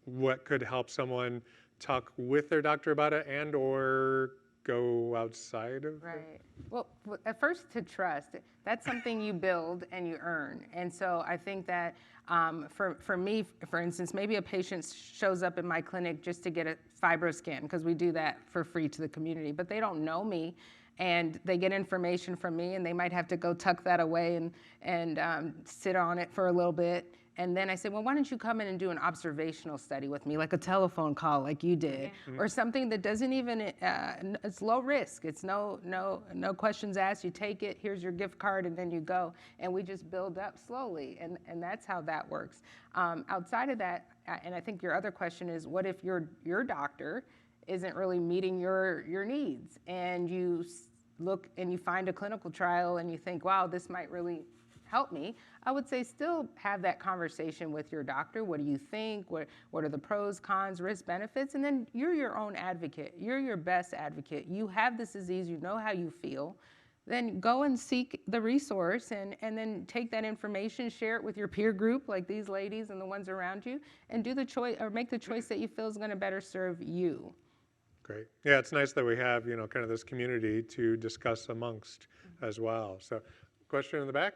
what could help someone talk with their doctor about it and or go outside of Right. Well, at first, to trust, that's something you build and you earn. And so I think that for me, for instance, maybe a patient shows up in my clinic just to get a fibroscan, because we do that for free to the community, but they don't know me. And they get information from me, and they might have to go tuck that away and sit on it for a little bit. And then I say, well, why don't you come in and do an observational study with me, like a telephone call like you did, or something that doesn't even, it's low risk. It's no questions asked. You take it, here's your gift card, and then you go. And we just build up slowly, and that's how that works. Outside of that, and I think your other question is, what if your doctor isn't really meeting your needs, and you look and you find a clinical trial and you think, wow, this might really help me? I would say still have that conversation with your doctor. What do you think? What are the pros, cons, risks, benefits? And then you're your own advocate. You're your best advocate. You have this disease. You know how you feel. Then go and seek the resource and then take that information, share it with your peer group, like these ladies and the ones around you, and do the choice or make the choice that you feel is going to better serve you. Great. Yeah, it's nice that we have, kind of this community to discuss amongst as well. So, question in the back?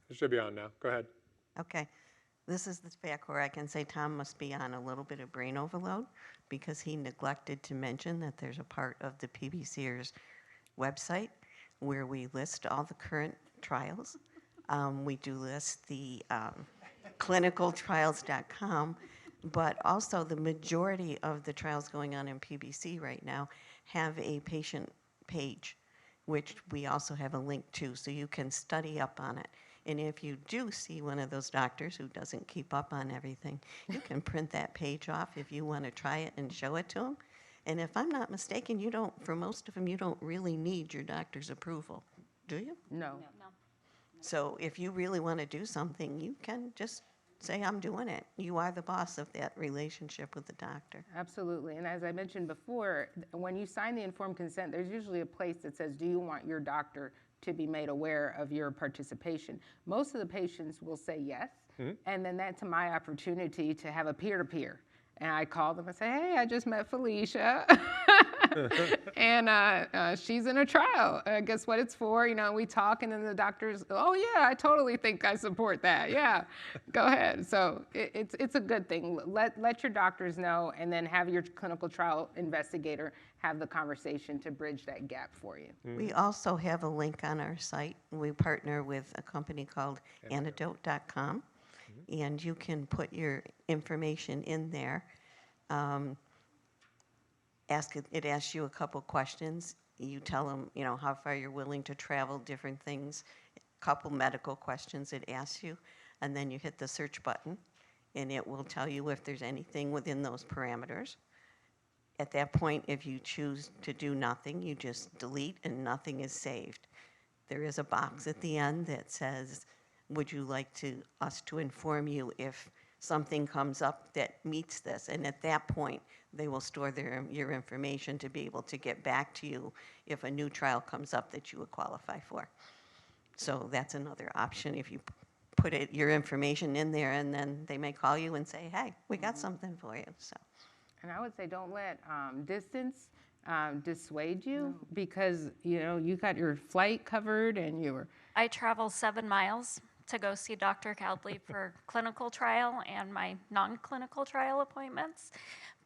It should be on now. Go ahead. Okay. This is the fact where I can say Tom must be on a little bit of brain overload because he neglected to mention that there's a part of the PBCers website where we list all the current trials. We do list the clinicaltrials.com, but also the majority of the trials going on in PBC right now have a patient page, which we also have a link to, so you can study up on it. And if you do see one of those doctors who doesn't keep up on everything, you can print that page off if you want to try it and show it to them. And if I'm not mistaken, for most of them, you don't really need your doctor's approval, do you? No. So if you really want to do something, you can just say, I'm doing it. You are the boss of that relationship with the doctor. Absolutely. And as I mentioned before, when you sign the informed consent, there's usually a place that says, do you want your doctor to be made aware of your participation? Most of the patients will say yes, and then that's my opportunity to have a peer-to-peer. And I call them and say, hey, I just met Felicia, and she's in a trial. Guess what it's for? We talk, and then the doctor's, oh yeah, I totally think I support that. Yeah, go ahead. So it's a good thing. Let your doctors know, and then have your clinical trial investigator have the conversation to bridge that gap for you. We also have a link on our site. We partner with a company called antidote.com, and you can put your information in there. It asks you a couple questions. You tell them, how far you're willing to travel, different things, a couple medical questions it asks you, and then you hit the search button, and it will tell you if there's anything within those parameters. At that point, if you choose to do nothing, you just delete and nothing is saved. There is a box at the end that says, would you like us to inform you if something comes up that meets this. And at that point, they will store your information to be able to get back to you if a new trial comes up that you would qualify for. So that's another option if you put your information in there, and then they may call you and say, hey, we got something for you. So. And I would say don't let distance dissuade you because, you got your flight covered and you were. I travel 7 miles to go see Dr. Cowdley for clinical trial and my non-clinical trial appointments.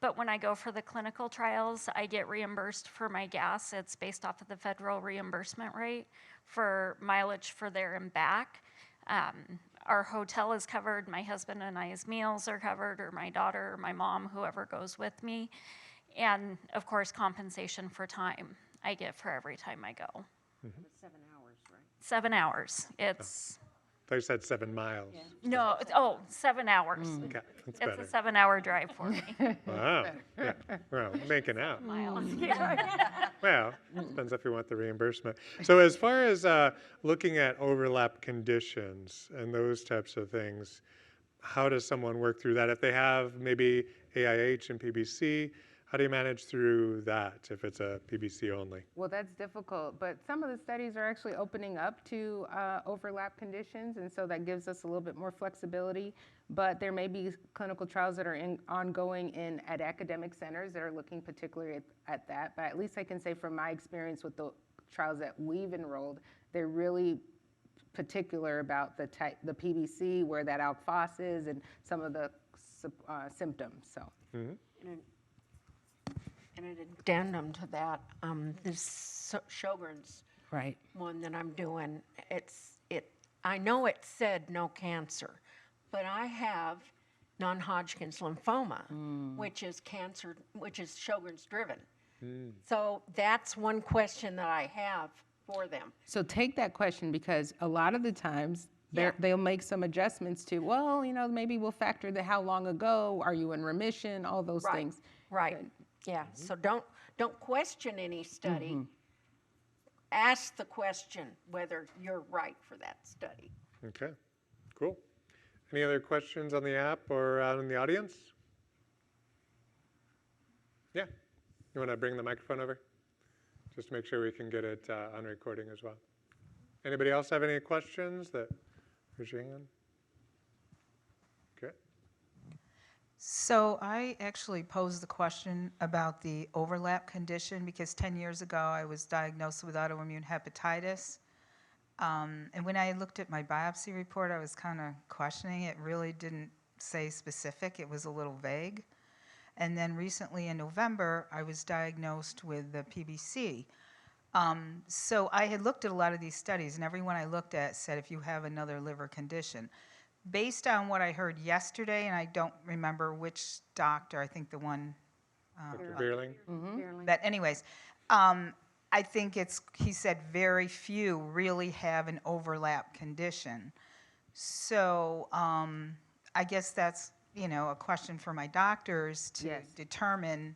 But when I go for the clinical trials, I get reimbursed for my gas. It's based off of the federal reimbursement rate for mileage for there and back. Our hotel is covered, my husband and I's meals are covered, or my daughter or my mom, whoever goes with me. And of course, compensation for time I get for every time I go. 7 hours, right? 7 hours. It's, I thought you said 7 miles. no, 7 hours. Okay, that's It's better. a 7-hour drive for me. Wow. Yeah. Well, making out. Miles. Well, depends if you want the reimbursement. So as far as looking at overlap conditions and those types of things, how does someone work through that? If they have maybe AIH and PBC, how do you manage through that if it's a PBC only? Well, that's difficult, but some of the studies are actually opening up to overlap conditions, and so that gives us a little bit more flexibility. But there may be clinical trials that are ongoing at academic centers that are looking particularly at that. But at least I can say from my experience with the trials that we've enrolled, they're really particular about the PBC, where that alk phos is, and some of the symptoms. So. Mm-hmm. And an addendum to that, this Sjogren's Right. one that I'm doing, I know it said no cancer, but I have non-Hodgkin's lymphoma, which is Sjogren's driven. So that's one question that I have for them. So take that question, because a lot of the times Yeah. they'll make some adjustments to, well, maybe we'll factor the how long ago, are you in remission, all those Right. things. Right. Good. Yeah. So don't question any study. Ask the question whether you're right for that study. Okay, cool. Any other questions on the app or out in the audience? Yeah, you want to bring the microphone over? Just to make sure we can get it on recording as well. Anybody else have any questions that raise your hand? Okay. So I actually posed the question about the overlap condition because 10 years ago I was diagnosed with autoimmune hepatitis. And when I looked at my biopsy report, I was kind of questioning it. It really didn't say specific. It was a little vague. And then recently in November, I was diagnosed with the PBC. So I had looked at a lot of these studies, and everyone I looked at said if you have another liver condition. Based on what I heard yesterday, and I don't remember which doctor, I think the one, Dr. Beerling? but anyways, I think he said very few really have an overlap condition. So I guess that's, a question for my doctors to Yes. determine,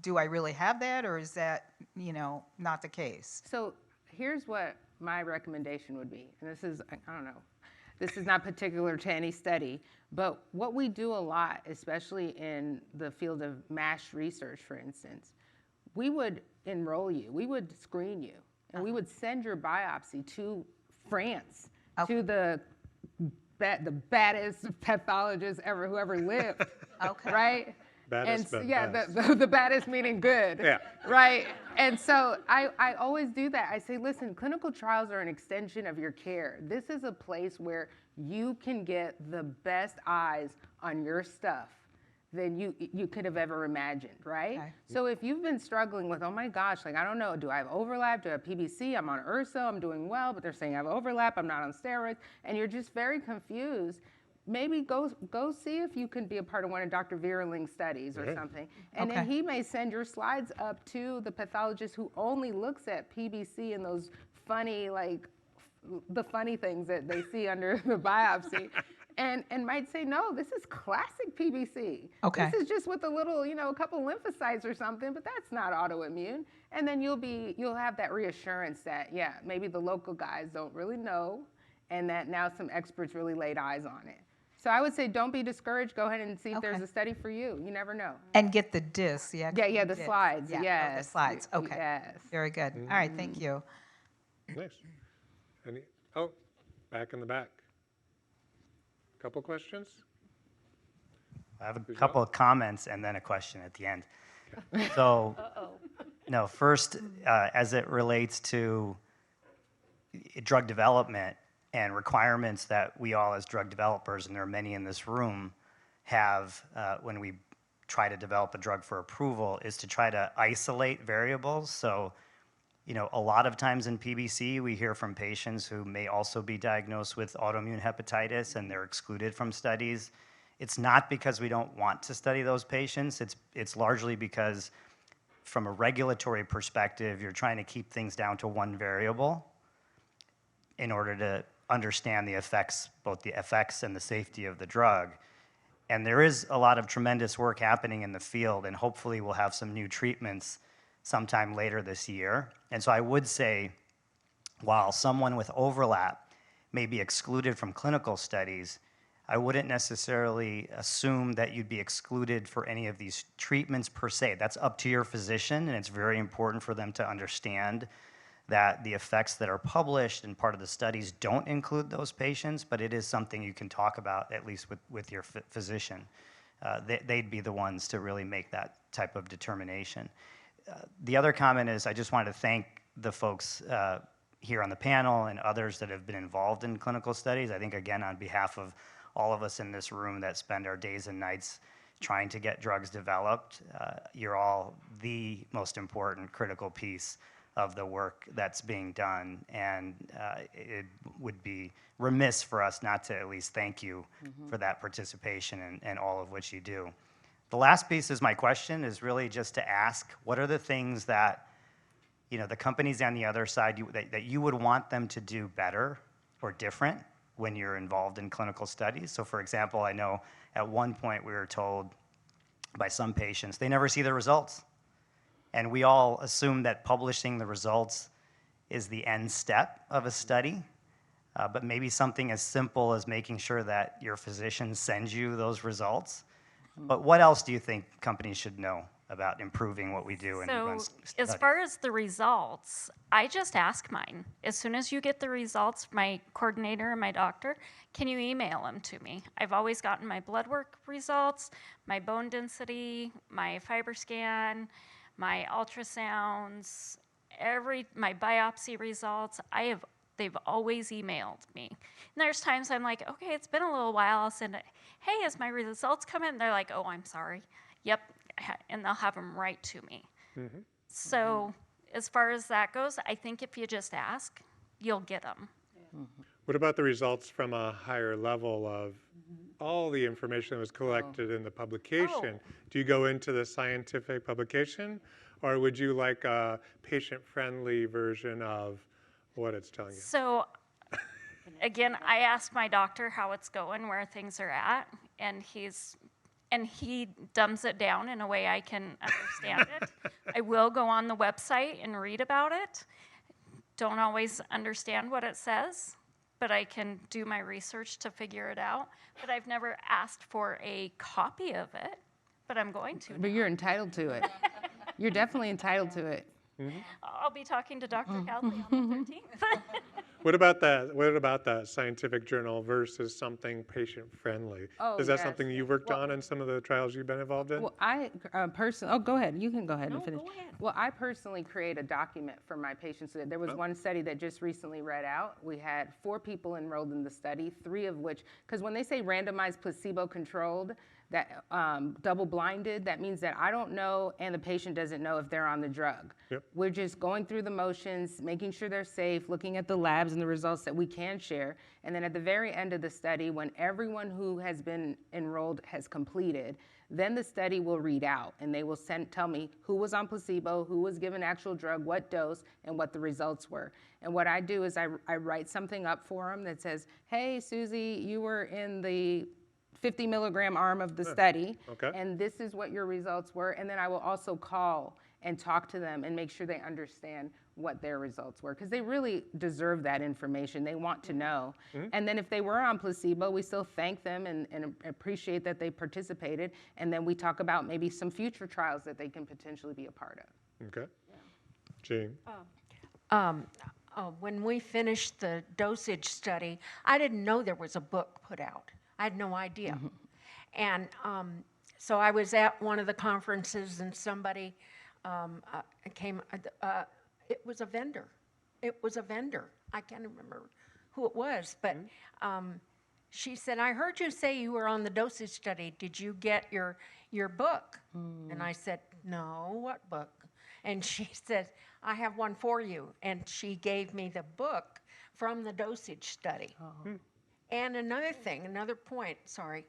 do I really have that, or is that, not the case? So here's what my recommendation would be, and this is, I don't know, this is not particular to any study, but what we do a lot, especially in the field of MASH research, for instance, we would enroll you, we would screen you, and we would send your biopsy to France, to the baddest pathologist ever who ever lived, Okay. right? Baddest, and but yeah, best. the baddest meaning good. Yeah. Right. And so I always do that. I say, listen, clinical trials are an extension of your care. This is a place where you can get the best eyes on your stuff than you could have ever imagined, right? Okay. So if you've been struggling with, oh my gosh, like I don't know, do I have overlap? Do I have PBC? I'm on URSA, I'm doing well, but they're saying I have overlap, I'm not on steroids, and you're just very confused, maybe go see if you can be a part of one of Dr. Vierling's studies or something. And then Okay. he may send your slides up to the pathologist who only looks at PBC and those funny, the funny things that they see under the biopsy. And might say, no, this is classic PBC. Okay. This is just with a little, a couple lymphocytes or something, but that's not autoimmune. And then you'll have that reassurance that, yeah, maybe the local guys don't really know, and that now some experts really laid eyes on it. So I would say don't be discouraged. Go ahead and see if there's a study for you. You never know. And get the discs, Yeah, the slides. Yeah, Yes. the slides. Okay. Yes. Very good. All right, thank you. Nice. Any, oh, back in the back. Couple questions? I have a couple of comments and then a question at the end. So, no, first, as it relates to drug development and requirements that we all as drug developers, and there are many in this room, have when we try to develop a drug for approval, is to try to isolate variables. So, a lot of times in PBC, we hear from patients who may also be diagnosed with autoimmune hepatitis and they're excluded from studies. It's not because we don't want to study those patients. It's largely because from a regulatory perspective, you're trying to keep things down to one variable in order to understand the effects, both the effects and the safety of the drug. And there is a lot of tremendous work happening in the field, and hopefully we'll have some new treatments sometime later this year. And so I would say, while someone with overlap may be excluded from clinical studies, I wouldn't necessarily assume that you'd be excluded for any of these treatments per se. That's up to your physician, and it's very important for them to understand that the effects that are published and part of the studies don't include those patients, but it is something you can talk about, at least with your physician. They'd be the ones to really make that type of determination. The other comment is I just wanted to thank the folks here on the panel and others that have been involved in clinical studies. I think, again, on behalf of all of us in this room that spend our days and nights trying to get drugs developed, you're all the most important critical piece of the work that's being done, and it would be remiss for us not to at least thank you for that participation and all of which you do. The last piece is my question is really just to ask, what are the things that the companies on the other side that you would want them to do better or different when you're involved in clinical studies? So for example, I know at one point we were told by some patients they never see the results. And we all assume that publishing the results is the end step of a study, but maybe something as simple as making sure that your physician sends you those results. But what else do you think companies should know about improving what we do and run studies? As far as the results, I just ask mine. As soon as you get the results, my coordinator and my doctor, can you email them to me? I've always gotten my blood work results, my bone density, my fiber scan, my ultrasounds, my biopsy results. They've always emailed me. And there's times I'm like, okay, it's been a little while. I'll send it. Hey, has my results come in? They're like, oh, I'm sorry. Yep. And they'll have them right to me. Mm-hmm. So as far as that goes, I think if you just ask, you'll get them. Yeah. Mm-hmm. What about the results from a higher level of all the information that was collected in the publication? Do you go into the scientific publication, or would you like a patient-friendly version of what it's telling you? So, again, I ask my doctor how it's going, where things are at, and he dumbs it down in a way I can understand it. I will go on the website and read about it. Don't always understand what it says, but I can do my research to figure it out. But I've never asked for a copy of it, but I'm going to. But you're entitled to it. You're definitely entitled to it. Mm-hmm. I'll be talking to Dr. Cowley on the 13th. What about the scientific journal versus something patient-friendly? Is that something you worked on in some of the trials you've been involved in? Well, I personally, go ahead. You can go ahead and finish. Go ahead. Well, I personally create a document for my patients. There was one study that just recently read out. We had 4 people enrolled in the study, 3 of which, because when they say randomized placebo-controlled, that double-blinded, that means that I don't know and the patient doesn't know if they're on the drug. Yep. We're just going through the motions, making sure they're safe, looking at the labs and the results that we can share. And then at the very end of the study, when everyone who has been enrolled has completed, then the study will read out and they will tell me who was on placebo, who was given actual drug, what dose, and what the results were. And what I do is I write something up for them that says, hey, Susie, you were in the 50 milligram arm of the study, and this is what your results were. And then I will also call and talk to them and make sure they understand what their results were, because they really deserve that information. They want to know. And then if they were on placebo, we still thank them and appreciate that they participated. And then we talk about maybe some future trials that they can potentially be a part of. Okay. Jean? When we finished the dosage study, I didn't know there was a book put out. I had no idea. And so I was at one of the conferences and somebody came, it was a vendor. It was a vendor. I can't remember who it was, but she said, I heard you say you were on the dosage study. Did you get your book? And I said, no, what book? And she said, I have one for you. And she gave me the book from the dosage study. And another thing, another point, sorry.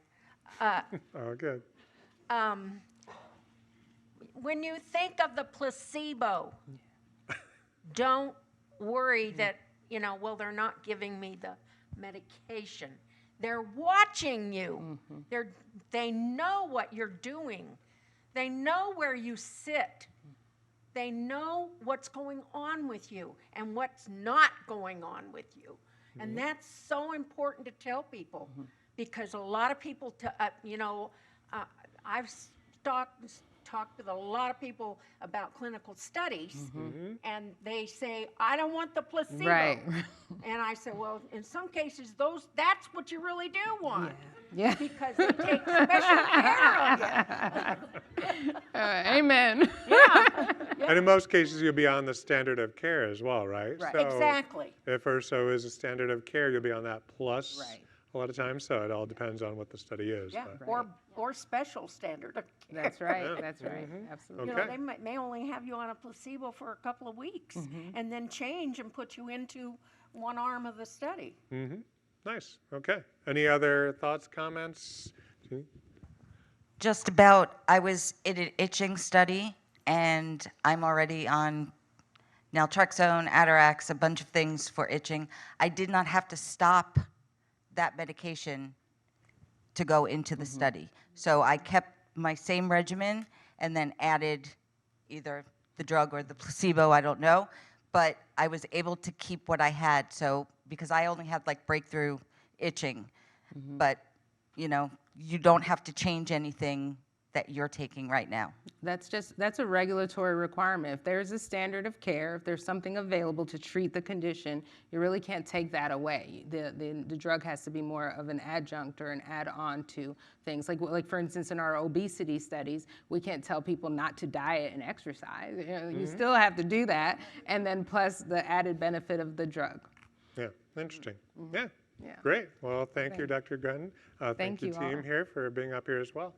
Oh, good. When you think of the placebo, don't worry that, well, they're not giving me the medication. They're watching you. They know what you're doing. They know where you sit. They know what's going on with you and what's not going on with you. And that's so important to tell people, because a lot of people, I've talked with a lot of people about clinical studies, and they say, I don't want the placebo. Right. And I said, well, in some cases, that's what you really do want. Yeah. Because they take special care of you. Amen. And in most cases, you'll be on the standard of care as well, right? Right. So Exactly. if URSO is a standard of care, you'll be on that plus Right. a lot of times. So it all depends on what the study is. Yeah, but- or special standard of care. That's right. That's right. Absolutely. Okay. They may only have you on a placebo for a couple of weeks and then change and put you into one arm of the study. Nice. Okay. Any other thoughts, comments? Jean? Just about, I was in an itching study, and I'm already on naltrexone, Atarax, a bunch of things for itching. I did not have to stop that medication to go into the study. So I kept my same regimen and then added either the drug or the placebo, I don't know. But I was able to keep what I had, so because I only had like breakthrough itching. But, you don't have to change anything that you're taking right now. That's a regulatory requirement. If there's a standard of care, if there's something available to treat the condition, you really can't take that away. The drug has to be more of an adjunct or an add-on to things. Like for instance, in our obesity studies, we can't tell people not to diet and exercise. You still have to do that, and then plus the added benefit of the drug. Yeah. Interesting. Yeah. Yeah. Great. Well, thank you, Dr. Gunn. Thank you, you all. team here, for being up here as well.